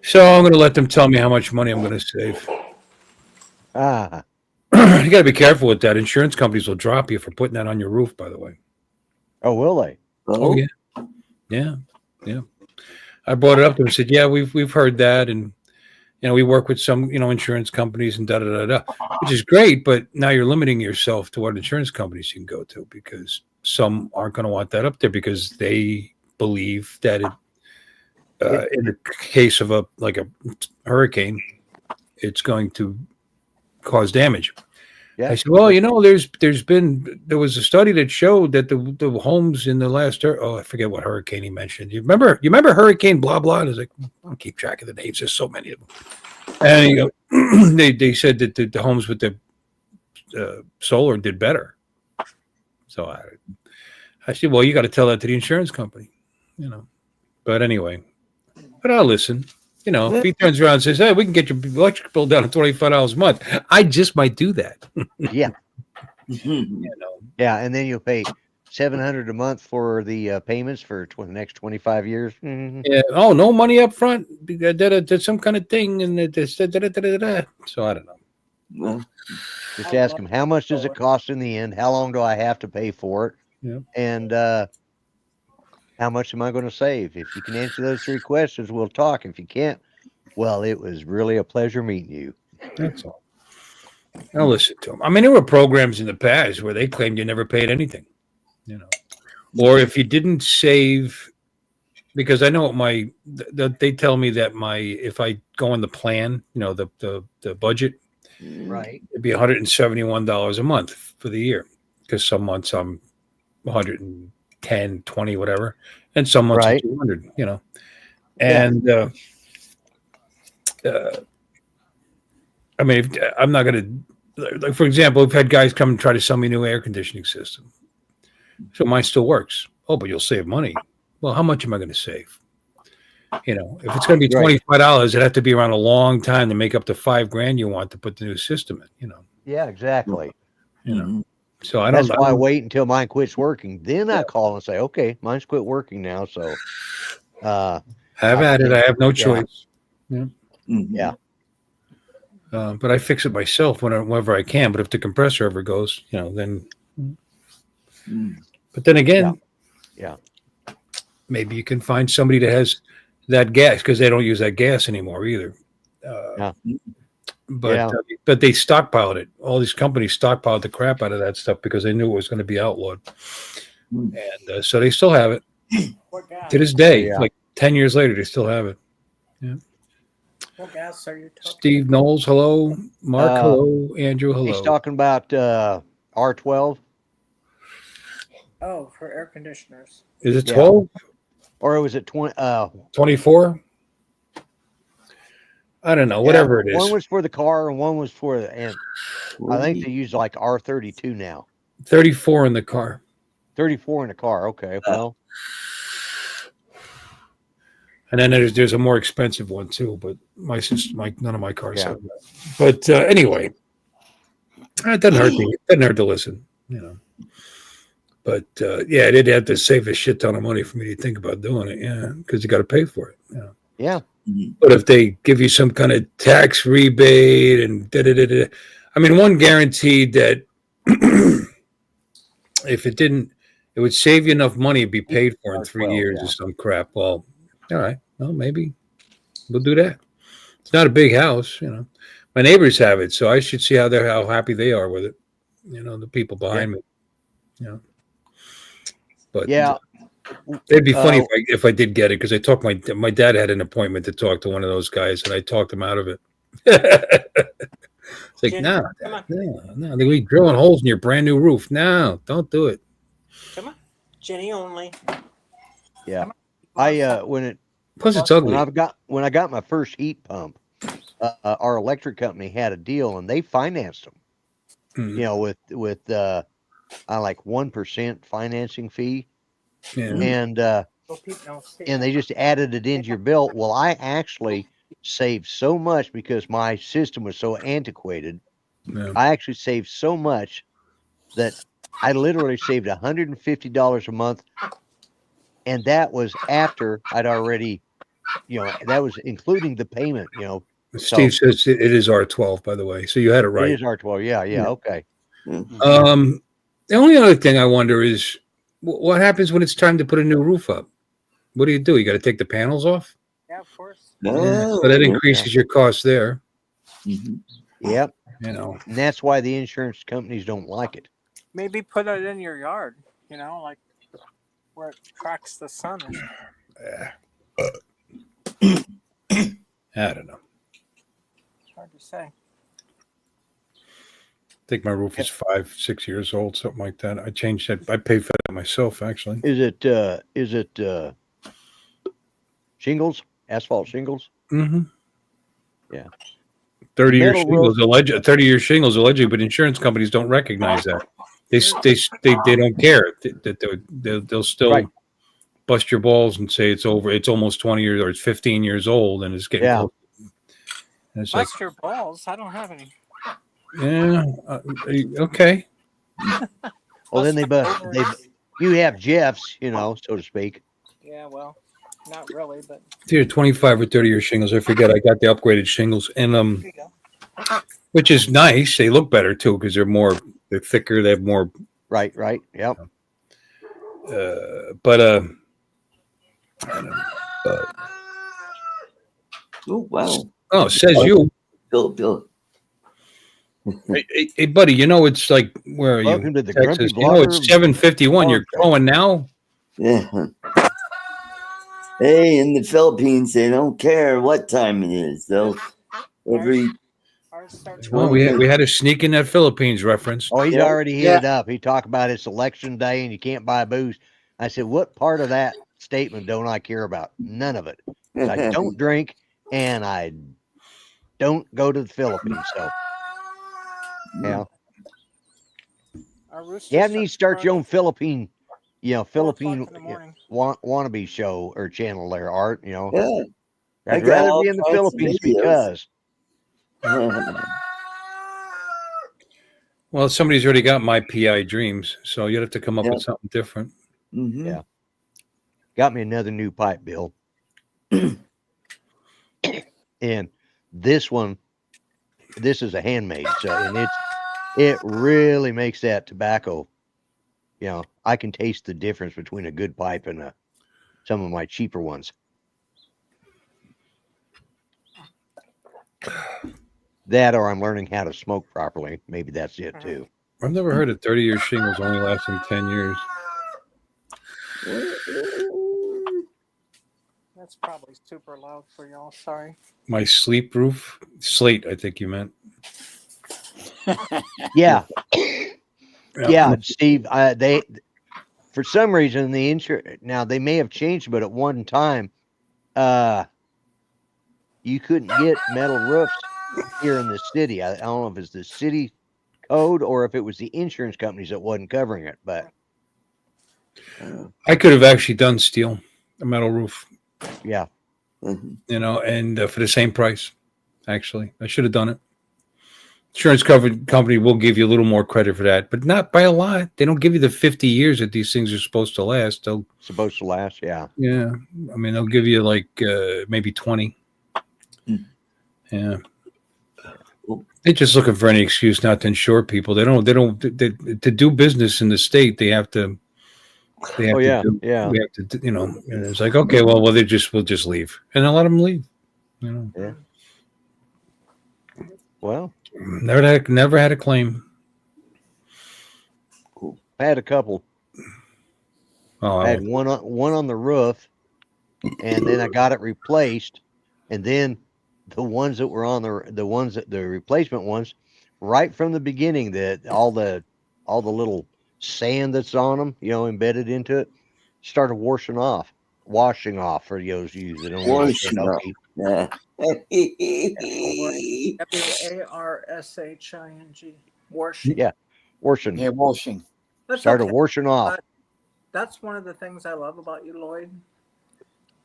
So I'm going to let them tell me how much money I'm going to save. Ah, You got to be careful with that. Insurance companies will drop you for putting that on your roof, by the way. oh, will they? Oh, yeah. Yeah. I brought it up to him and said, yeah, we've heard that. And, we work with some, insurance companies and which is great. But now you're limiting yourself to what insurance companies you can go to, because some aren't going to want that up there because they believe that in the case of a hurricane, it's going to cause damage. Yeah. I said, well, there was a study that showed that the homes in the last, I forget what hurricane he mentioned. You remember Hurricane blah blah? And I was like, I don't keep track of the names. There's so many of them. And they said that the homes with the solar did better. So I said, well, you got to tell that to the insurance company, But anyway, I'll listen. If he turns around and says, hey, we can get your electric bill down to $25 a month, I just might do that. Yeah. Yeah, and then you'll pay $700 a month for the payments for the next 25 years. Mm-hmm. Yeah. Oh, no money up front. Did some kind of thing, and so I don't know. Well, Just ask him, how much does it cost in the end? How long do I have to pay for it? Yeah. And how much am I going to save? If you can answer those 3 questions, we'll talk. If you can't, well, it was really a pleasure meeting you. That's all. I'll listen to them. I mean, there were programs in the past where they claimed you never paid anything, or if you didn't save, because I know they tell me that if I go on the plan, the budget, Right, it'd be $171 a month for the year, because some months I'm 110, 20, whatever, and some months right. 200, and I mean, I'm not going to, like, for example, we've had guys come and try to sell me a new air conditioning system. So mine still works. Oh, but you'll save money. Well, how much am I going to save? If it's going to be $25, it'd have to be around a long time to make up the $5,000 you want to put the new system in, Yeah, exactly. So I don't That's why I wait until mine quits working. Then I call and say, okay, mine's quit working now. So have at it. I have no choice. Yeah. But I fix it myself whenever I can. But if the compressor ever goes, then. But then again, Yeah. Maybe you can find somebody that has that gas, because they don't use that gas anymore either. But they stockpiled it. All these companies stockpiled the crap out of that stuff because they knew it was going to be outlawed, and so they still have it to this day. Yeah. Like 10 years later, they still have it. Yeah. What gas are you talking Steve Knowles, hello. Mark, hello. Andrew, hello. He's talking about R12. Oh, for air conditioners. Is it 12? Or was it 20? 24? I don't know. Whatever it is. One was for the car and one was for the, and I think they use like R32 now. 34 in the car. 34 in the car. Okay. Well. And then there's a more expensive one too, but none of my cars have that. But anyway, it doesn't hurt. It doesn't hurt to listen, But they'd have to save a shit ton of money for me to think about doing it. Because you got to pay for it. Yeah. But if they give you some kind of tax rebate and I mean, one guaranteed that if it didn't, it would save you enough money to be paid for in 3 years or some crap. Well, all right. Well, maybe we'll do that. It's not a big house, My neighbors have it, so I should see how happy they are with it. The people behind me. But it'd be funny if I did get it, because I talked my dad had an appointment to talk to one of those guys, and I talked him out of it. It's like, no, they're drilling holes in your brand new roof. No, don't do it. Come on, Jenny only. Yeah. Plus it's ugly. When I got my first heat pump, our electric company had a deal, and they financed them. With like 1% financing fee, and they just added it into your bill. Well, I actually saved so much because my system was so antiquated. I actually saved so much that I literally saved $150 a month, and that was after I'd already, that was including the payment, Steve says it is R12, by the way. So you had it right. It is R12. Yeah. Okay. The only other thing I wonder is what happens when it's time to put a new roof up? What do? You got to take the panels off? Yeah, of course. No. So that increases your cost there. Yep. And that's why the insurance companies don't like it. Maybe put it in your yard, like where it tracks the sun. I don't know. It's hard to say. I think my roof is 5-6 years old, something like that. I changed that. I paid for that myself, actually. Is it shingles? Asphalt shingles? Mm-hmm. Yeah. 30-year shingles, 30-year shingles, allegedly, but insurance companies don't recognize that. They don't care. They'll still bust your balls and say it's over. It's almost 20 years or it's 15 years old and it's getting close. And it's bust your balls. I don't have any. Yeah. Okay. Well, then you have Jeff's, so to speak. Yeah, well, not really, but They're 25 or 30-year shingles. I forget. I got the upgraded shingles, and which is nice. They look better too because they're thicker. They have more. Right. Yep. Oh wow. Oh, says you. Bill. Hey, buddy, it's like, where are you? Welcome to the Texas. Grumpy It's 7:51. You're going now? Yeah. Hey, in the Philippines, they don't care what time it is. They'll every. Well, we had to sneak in that Philippines reference. Oh, he's already hit it up. He talked about it's election day and you can't buy booze. I said, what part of that statement don't I care about? None of it. I don't drink and I don't go to the Philippines. So, yeah. You have to start your own Philippine wannabe show or channel there, Art. Yeah. I'd rather be in the Philippines because. Well, somebody's already got my PI dreams, so you'd have to come up with something different. Mm-hmm. Yeah. Got me another new pipe, Bill. And this is a handmade, and it really makes that tobacco. I can taste the difference between a good pipe and some of my cheaper ones. That, or I'm learning how to smoke properly. Maybe that's it too. I've never heard of 30-year shingles only lasting 10 years. That's probably super loud for y'all. Sorry. My sleep roof slate, I think you meant. Yeah. Yeah, Steve. They, for some reason, the insurance. Now they may have changed, but at one time, you couldn't get metal roofs here in the city. I don't know if it's the city code or if it was the insurance companies that wasn't covering it. But I could have actually done steel, a metal roof. Yeah. And for the same price. Actually, I should have done it. Insurance company will give you a little more credit for that, but not by a lot. They don't give you the 50 years that these things are supposed to last. Yeah. Yeah. I mean, they'll give you like maybe 20. Yeah. They're just looking for any excuse not to insure people. They to do business in the state. They have to. We have to, and it's like, okay, well, we'll just leave, and a lot of them leave. Yeah. Well, never had a claim. Cool. I had a couple. Oh, I had one on the roof, and then I got it replaced, and then the ones that were on the replacement ones, right from the beginning, that all the little sand that's on them, embedded into it, started washing off for those you that don't washing off. Yeah. WARSHING. Washing. Yeah, washing. Yeah, washing. Started washing off. That's one of the things I love about you, Lloyd.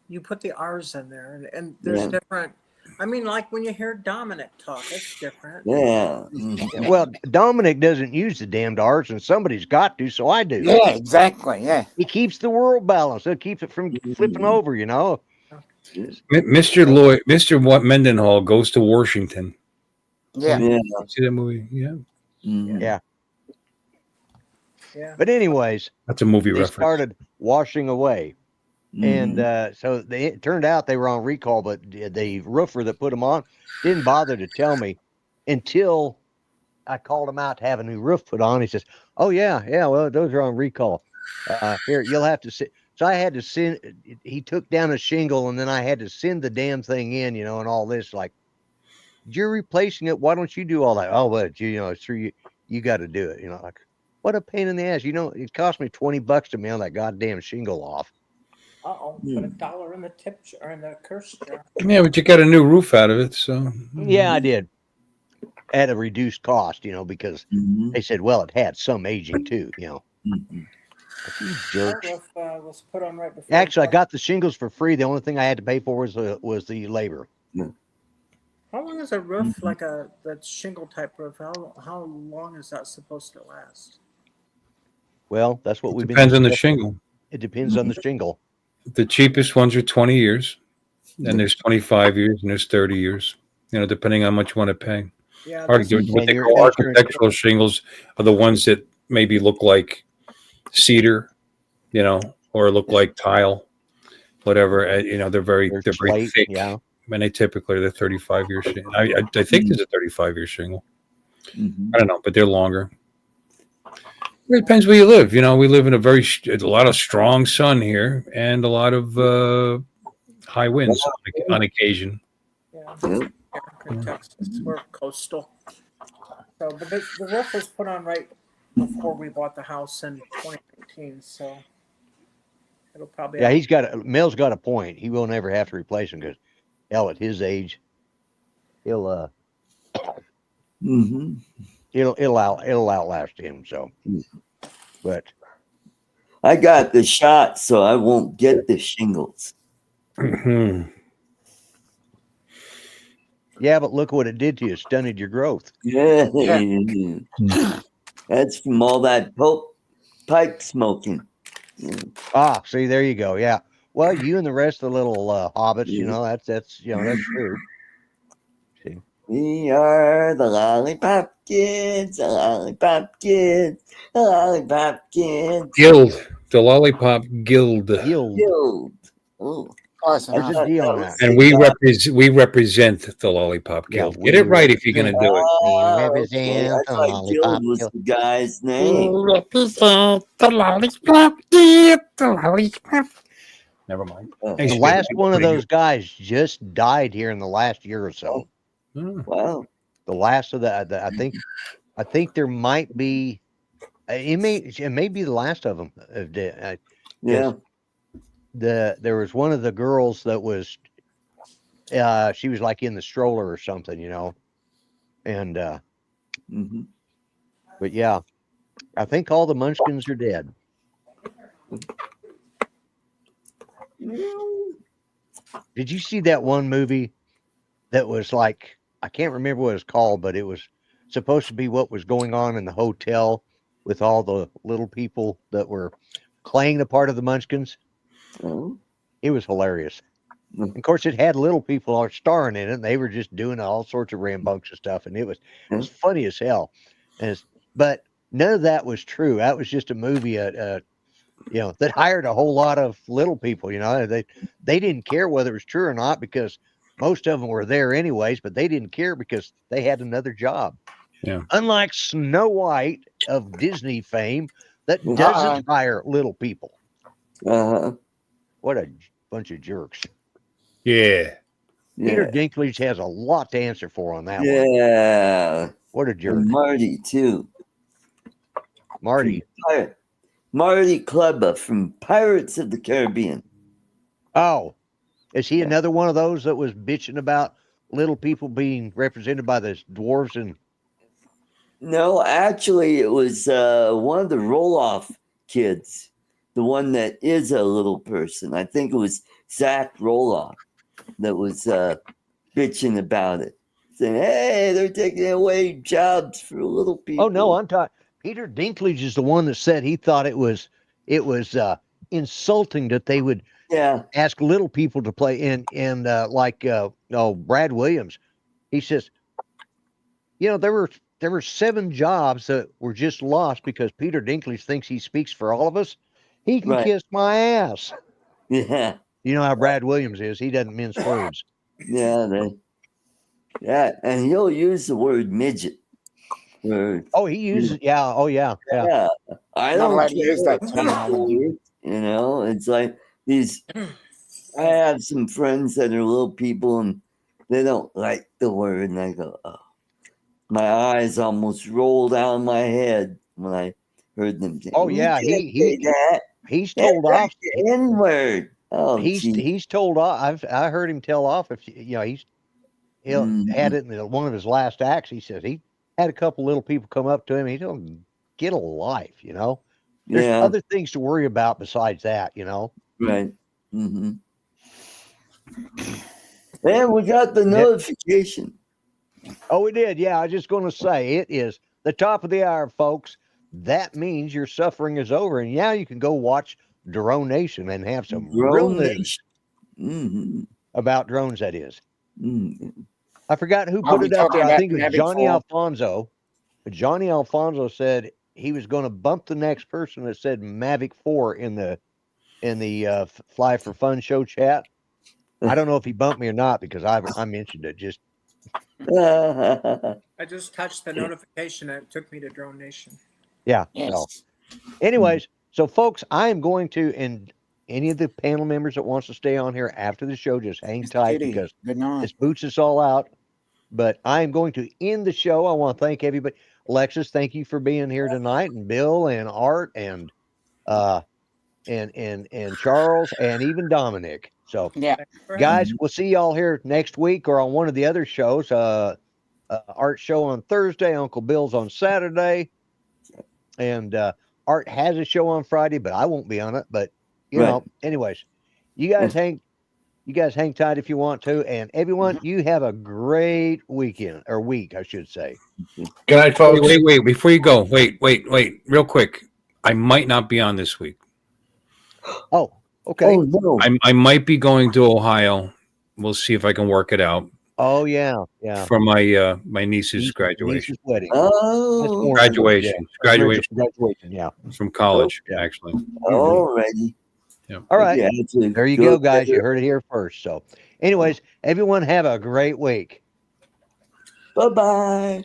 You put the R's in there, and there's different. I mean, like when you hear Dominic talk, it's different. Yeah. Well, Dominic doesn't use the damned R's, and somebody's got to, so I do. Yeah, exactly. Yeah. He keeps the world balanced. He'll keep it from flipping over, Mr. Mendenhall goes to Washington. Yeah. Yeah. See that movie? Yeah, Mhm. Yeah. Yeah. But anyways, that's a movie they reference. started washing away. And Mhm. so it turned out they were on recall, but the roofer that put them on didn't bother to tell me until I called him out to have a new roof put on. He says, "Oh yeah, well those are on recall. Here you'll have to sit." So I had to send. He took down a shingle, and then I had to send the damn thing in, and all this. Like, you're replacing it. Why don't you do all that? Oh, but it's through you. You got to do it. Like, what a pain in the ass. It cost me $20 to mail that goddamn shingle off. Uh-oh, put $1 in the tip or in the curse jar. Yeah, but you got a new roof out of it, so Yeah, I did. At a reduced cost, because Mhm. they said, well, it had some aging too, Mhm. Like, you Our jerks. roof was put on right before. Actually, I got the shingles for free. The only thing I had to pay for was the labor. How long is a roof Mhm. like that shingle type roof? How long is that supposed to last? Well, that's what we've been depends on the discussing. shingle. It depends on the shingle. The cheapest ones are 20 years, and there's 25 years, and there's 30 years. Depending on how much you want to pay. Yeah, What this they is, And call that's your architectural shingles are the ones that maybe look like cedar, or look like tile, whatever. They're very They're very slate, thick. yeah. And they typically are the 35-year shingle. I think there's a 35-year shingle. Mhm. I don't know, but they're longer. It depends where you live. We live in a lot of strong sun here and a lot of high winds on occasion. yeah, Yeah. in Texas, we're coastal. So, but the roof was put on right before we bought the house in 2019. So it'll probably. Yeah, Mel's got a point. He will never have to replace him because, hell, at his age, he'll Mhm. it'll outlast him. So, but I got the shot, so I won't get the shingles. Mhm. yeah, but look what it did to you. It stunted your growth. Yeah. That's from all that pipe smoking. Ah, see, there you go. Yeah. Well, you and the rest of the little hobbits, Yeah. that's true. See. We are the lollipop kids, the lollipop kids, the lollipop kids. Guild, the Lollipop Guild, Guild. Guild. Oh, Close There's enough. a D on that. and we represent the Lollipop Yeah, Guild. Get it right if you're going to do it. We okay. represent I the thought lollipop Guild was guild. the guy's name. Represent the Lollipop Guild, the Lollipop. Never mind. The last one of those guys just died here in the last year or so. Wow. The last of I think there might be. It may be the last of them. Yeah. There was one of the girls that was. She was like in the stroller or something, and Mhm. but yeah, I think all the Munchkins are dead. Did you see that one movie that was like, I can't remember what it's called, but it was supposed to be what was going on in the hotel with all the little people that were playing the part of the Munchkins? Oh. It was hilarious. Of course, it had little people starring in it, and they were just doing all sorts of rambunctious stuff, and it was funny as hell. But none of that was true. That was just a movie, that hired a whole lot of little people. They didn't care whether it was true or not because most of them were there anyways, but they didn't care because they had another job. Yeah. Unlike Snow White of Disney fame, that doesn't hire little people. Uh-huh. What a bunch of jerks. Yeah. Peter Dinklage has a lot to answer for on that one. Yeah. What a jerk. And Marty, too. Marty. Marty Kleba from Pirates of the Caribbean. Oh, is he another one of those that was bitching about little people being represented by the dwarves? And no, actually, it was one of the roll-off kids, the one that is a little person. I think it was Zach Roloff that was bitching about it, saying, "Hey, they're taking away jobs for little people." Oh no, I'm talking. Peter Dinklage is the one that said he thought it was insulting that they would Yeah. ask little people to play in like Brad Williams. He says, there were 7 jobs that were just lost because Peter Dinklage thinks he speaks for all of us. He can Right. kiss my ass. Yeah. You know how Brad Williams is. He doesn't mince words. Yeah. And he'll use the word midget. Oh, he uses oh yeah. Yeah. I Not don't allowed to use that care. terminology. It's like these. I have some friends that are little people and they don't like the word, and I go, oh. My eyes almost rolled down my head when I heard them say, Oh yeah, he's told off. the N-word. Oh, He's told off. I heard him tell off. If he'll had it in one of his last acts. He says he had a couple little people come up to him. He told them, "Get a life." There's other things to worry about besides that. Right. Mm-hmm. And we got the notification. Oh, we did. Yeah, I was just going to say it is the top of the hour, folks. That means your suffering is over, and now you can go watch Drone Nation and have some real news about drones. That is. I forgot who put it up there. I think it was Johnny Alfonso. Johnny Alfonso said he was going to bump the next person that said Mavic 4 in the Fly for Fun show chat. I don't know if he bumped me or not because I mentioned it. Just I just touched the notification and it took me to Drone Nation. Yeah. Yes. So, anyways, so folks, I am going to, and any of the panel members that wants to stay on here after the show, just hang tight because this boots us all out. But I am going to end the show. I want to thank everybody. Alexis, thank you for being here tonight, and Bill and Art and Charles and even Dominic. So, guys, we'll see y'all here next week or on one of the other shows. Art show on Thursday, Uncle Bill's on Saturday, and Art has a show on Friday, but I won't be on it. But anyways, you guys hang tight if you want to, and everyone, you have a great weekend or week, I should say. Good night, folks. Wait, before you go, wait, real quick. I might not be on this week. Oh, okay. Oh, no. I might be going to Ohio. We'll see if I can work it out. Oh yeah. For my niece's graduation. Niece's wedding. Oh, graduation. Yeah. From college, actually. Alrighty. Yeah. All right. Yeah, there you go, guys. You heard it here first. So, anyways, everyone have a great week. Bye-bye.